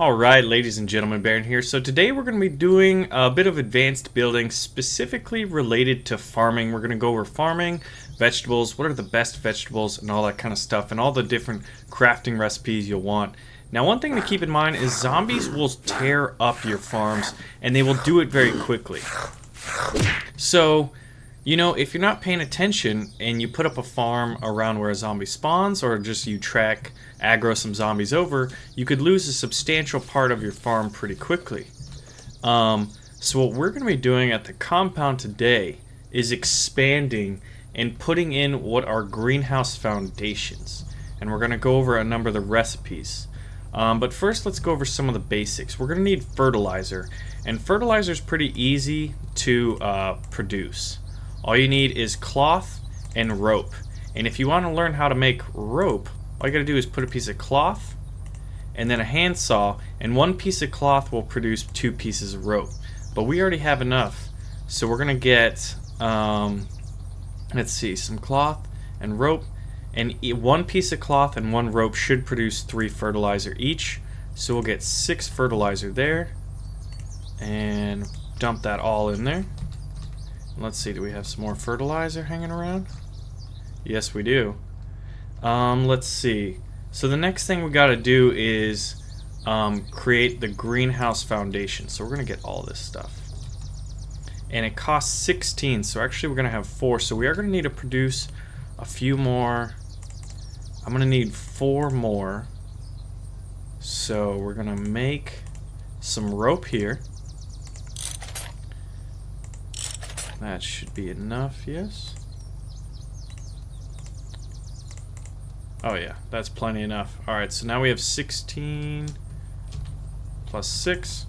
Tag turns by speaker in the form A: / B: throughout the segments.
A: Alright, ladies and gentlemen, Baron here. So today we're going to be doing a bit of advanced building specifically related to farming. We're going to go over farming, vegetables, what are the best vegetables, and all that kind of stuff, and all the different crafting recipes you'll want. Now, one thing to keep in mind is zombies will tear up your farms, and they will do it very quickly. So, you know, if you're not paying attention and you put up a farm around where a zombie spawns, or just you aggro some zombies over, you could lose a substantial part of your farm pretty quickly. So what we're going to be doing at the compound today is expanding and putting in what are greenhouse foundations. And we're going to go over a number of the recipes. But first, let's go over some of the basics. We're going to need fertilizer, and fertilizer is pretty easy to produce. All you need is cloth and rope. And if you want to learn how to make rope, all you gotta do is put a piece of cloth and then a handsaw, and one piece of cloth will produce 2 pieces of rope. But we already have enough, so we're gonna get, let's see, some cloth and rope, and 1 piece of cloth and 1 rope should produce 3 fertilizer each. So we'll get 6 fertilizer there, and dump that all in there. Let's see, do we have some more fertilizer hanging around? Yes, we do. Let's see. So the next thing we gotta do is create the greenhouse foundation. So we're gonna get all this stuff. And it costs 16, so actually we're gonna have 4. So we are gonna need to produce a few more. I'm gonna need 4 more. So we're gonna make some rope here. That should be enough, yes? Oh yeah, that's plenty enough. Alright, so now we have 16 plus 6.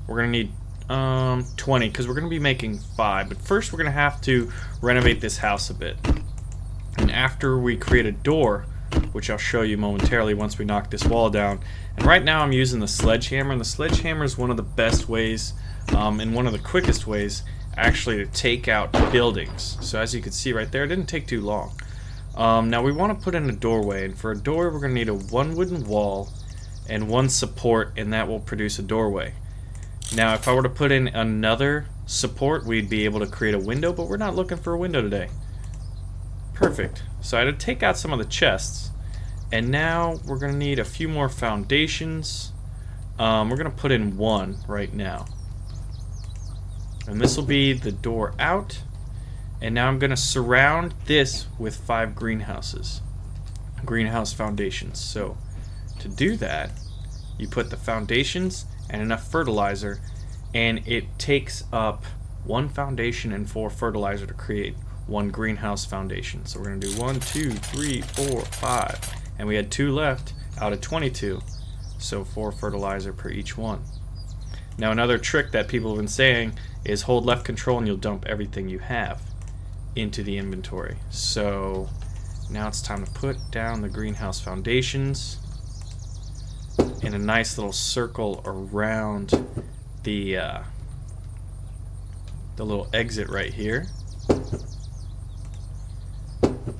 A: We're going to need 20 because we're going to be making 5. But first we're going to have to renovate this house a bit. And after we create a door, which I'll show you momentarily once we knock this wall down. And right now I'm using the sledgehammer, and the sledgehammer is one of the best ways and one of the quickest ways actually to take out buildings. So as you can see right there, it didn't take too long. Now we want to put in a doorway, and for a door we're going to need 1 wooden wall and 1 support, and that will produce a doorway. Now if I were to put in another support, we'd be able to create a window, but we're not looking for a window today. Perfect. So I had to take out some of the chests, and now we're going to need a few more foundations. We're going to put in 1 right now. And this will be the door out. And now I'm going to surround this with 5 greenhouse foundations. So to do that, you put the foundations and enough fertilizer, and it takes up 1 foundation and 4 fertilizer to create 1 greenhouse foundation. So we're going to do 1, 2, 3, 4, 5, and we had 2 left out of 22. So 4 fertilizer per each one. Now another trick that people have been saying is hold left control and you'll dump everything you have into the inventory. So now it's time to put down the greenhouse foundations in a nice little circle around the little exit right here.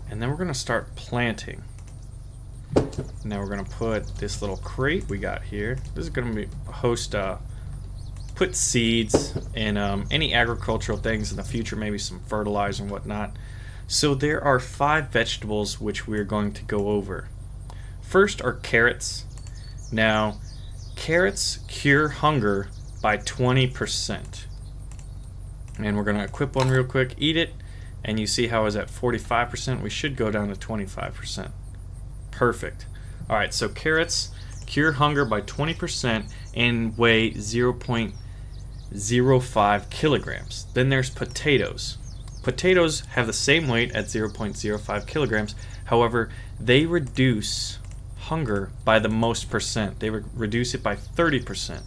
A: And then we're going to start planting. Now we're going to put this little crate we got here. This is going to be put seeds and any agricultural things in the future, maybe some fertilizer and whatnot. So there are 5 vegetables which we're going to go over. First are carrots. Now, carrots cure hunger by 20%. And we're going to equip one real quick, eat it, and you see how it's at 45%. We should go down to 25%. Perfect. Alright, so carrots cure hunger by 20% and weigh 0.05 kilograms. Then there's potatoes. Potatoes have the same weight at 0.05 kilograms. However, they reduce hunger by the most percent. They reduce it by 30%.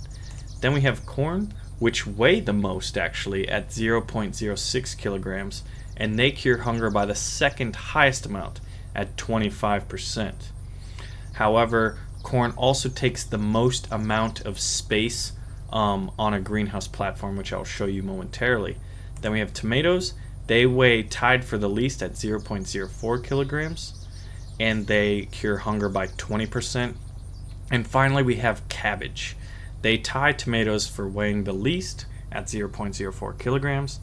A: Then we have corn, which weigh the most actually at 0.06 kilograms, and they cure hunger by the second highest amount at 25%. However, corn also takes the most amount of space on a greenhouse platform, which I'll show you momentarily. Then we have tomatoes. They weigh tied for the least at 0.04 kilograms, and they cure hunger by 20%. And finally, we have cabbage. They tie tomatoes for weighing the least at 0.04 kilograms,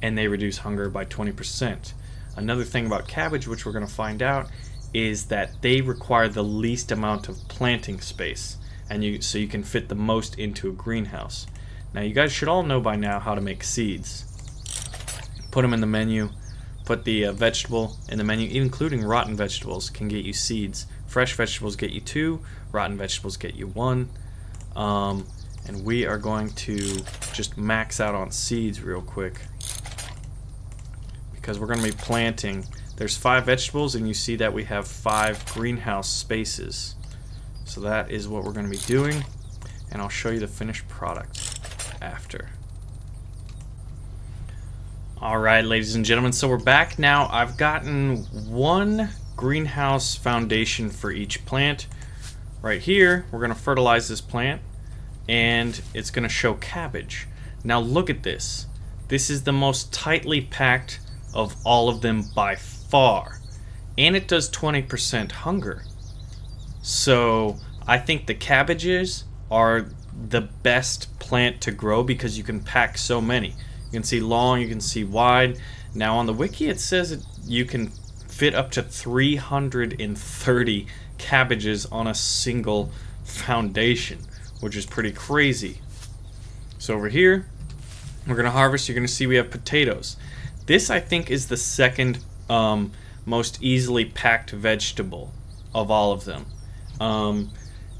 A: and they reduce hunger by 20%. Another thing about cabbage, which we're going to find out, is that they require the least amount of planting space, and so you can fit the most into a greenhouse. Now, you guys should all know by now how to make seeds. Put them in the menu. Put the vegetable in the menu, including rotten vegetables, can get you seeds. Fresh vegetables get you 2, rotten vegetables get you 1. And we are going to just max out on seeds real quick, because we're going to be planting. There's 5 vegetables, and you see that we have 5 greenhouse spaces. So that is what we're going to be doing, and I'll show you the finished product after. Alright, ladies and gentlemen, so we're back now. I've gotten 1 greenhouse foundation for each plant. Right here, we're going to fertilize this plant, and it's going to show cabbage. Now look at this. This is the most tightly packed of all of them by far, and it does 20% hunger. So I think the cabbages are the best plant to grow because you can pack so many. You can see long, you can see wide. Now on the wiki it says you can fit up to 330 cabbages on a single foundation, which is pretty crazy. So over here, we're going to harvest. You're going to see we have potatoes. This, I think, is the second most easily packed vegetable of all of them. And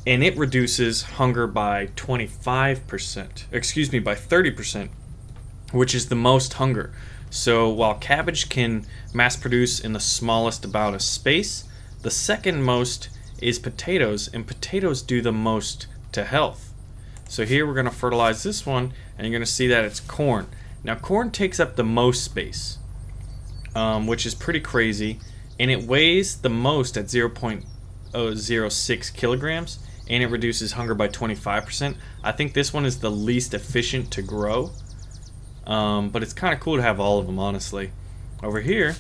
A: it reduces hunger by 25%. Excuse me, by 30%, which is the most hunger. So while cabbage can mass produce in the smallest amount of space, the second most is potatoes, and potatoes do the most to health. So here we're going to fertilize this one, and you're going to see that it's corn. Now corn takes up the most space, which is pretty crazy, and it weighs the most at 0.06 kilograms, and it reduces hunger by 25%. I think this one is the least efficient to grow, but it's kind of cool to have all of them, honestly. Over here,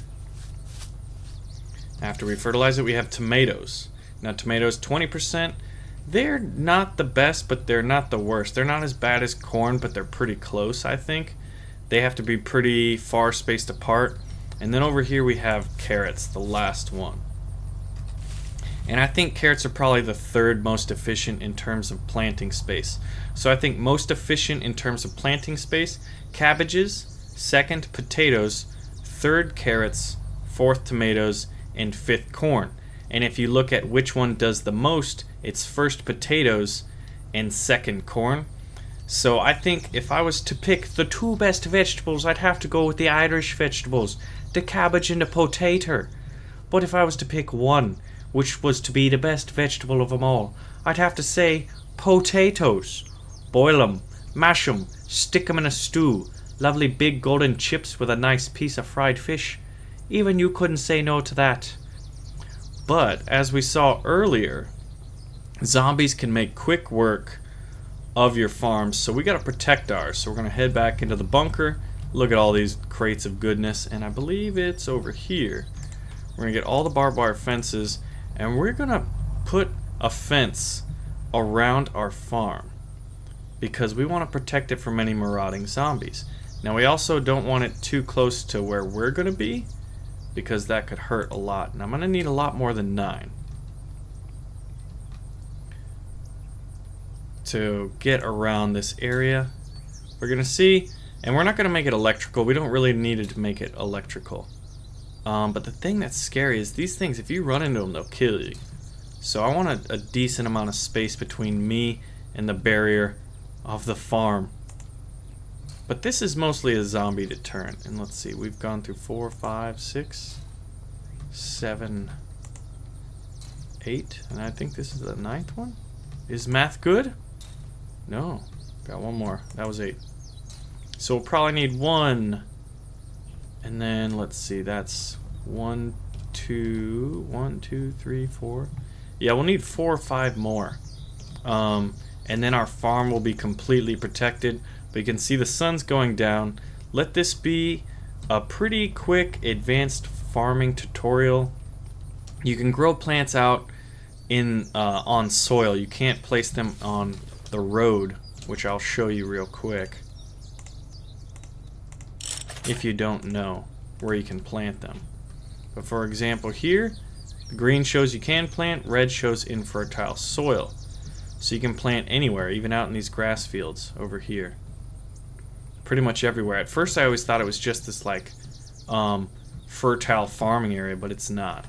A: after we fertilize it, we have tomatoes. Now tomatoes, 20%. They're not the best, but they're not the worst. They're not as bad as corn, but they're pretty close, I think. They have to be pretty far spaced apart. And then over here we have carrots, the last one. And I think carrots are probably the third most efficient in terms of planting space. So I think most efficient in terms of planting space, cabbages, second potatoes, third carrots, fourth tomatoes, and fifth corn. And if you look at which one does the most, it's first potatoes and second corn. So I think if I was to pick the 2 best vegetables, I'd have to go with the Irish vegetables, the cabbage and the potato. But if I was to pick one, which was to be the best vegetable of them all, I'd have to say potatoes. Boil them, mash them, stick them in a stew. Lovely big golden chips with a nice piece of fried fish. Even you couldn't say no to that. But as we saw earlier, zombies can make quick work of your farms, so we gotta protect ours. So we're gonna head back into the bunker, look at all these crates of goodness, and I believe it's over here. We're gonna get all the barbed wire fences, and we're gonna put a fence around our farm because we want to protect it from any marauding zombies. Now we also don't want it too close to where we're gonna be, because that could hurt a lot. And I'm gonna need a lot more than 9 to get around this area. We're gonna see, and we're not gonna make it electrical. We don't really need it to make it electrical. But the thing that's scary is these things, if you run into them, they'll kill you. So I want a decent amount of space between me and the barrier of the farm. But this is mostly a zombie deterrent. And let's see, we've gone through 4, 5, 6, 7, 8, and I think this is the 9th one. Is math good? No. Got one more. That was 8. So we'll probably need 1. And then let's see, that's 1, 2, 3, 4. Yeah, we'll need 4 or 5 more. And then our farm will be completely protected. But you can see the sun's going down. Let this be a pretty quick advanced farming tutorial. You can grow plants out in on soil. You can't place them on the road, which I'll show you real quick. If you don't know where you can plant them. But for example here, the green shows you can plant, red shows infertile soil. So you can plant anywhere, even out in these grass fields over here. Pretty much everywhere. At first I always thought it was just this like fertile farming area, but it's not.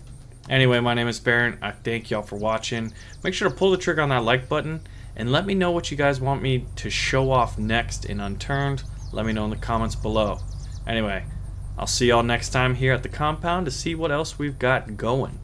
A: Anyway, my name is Baron. I thank y'all for watching. Make sure to pull the trigger on that like button and let me know what you guys want me to show off next in Unturned. Let me know in the comments below. Anyway, I'll see y'all next time here at the compound to see what else we've got going.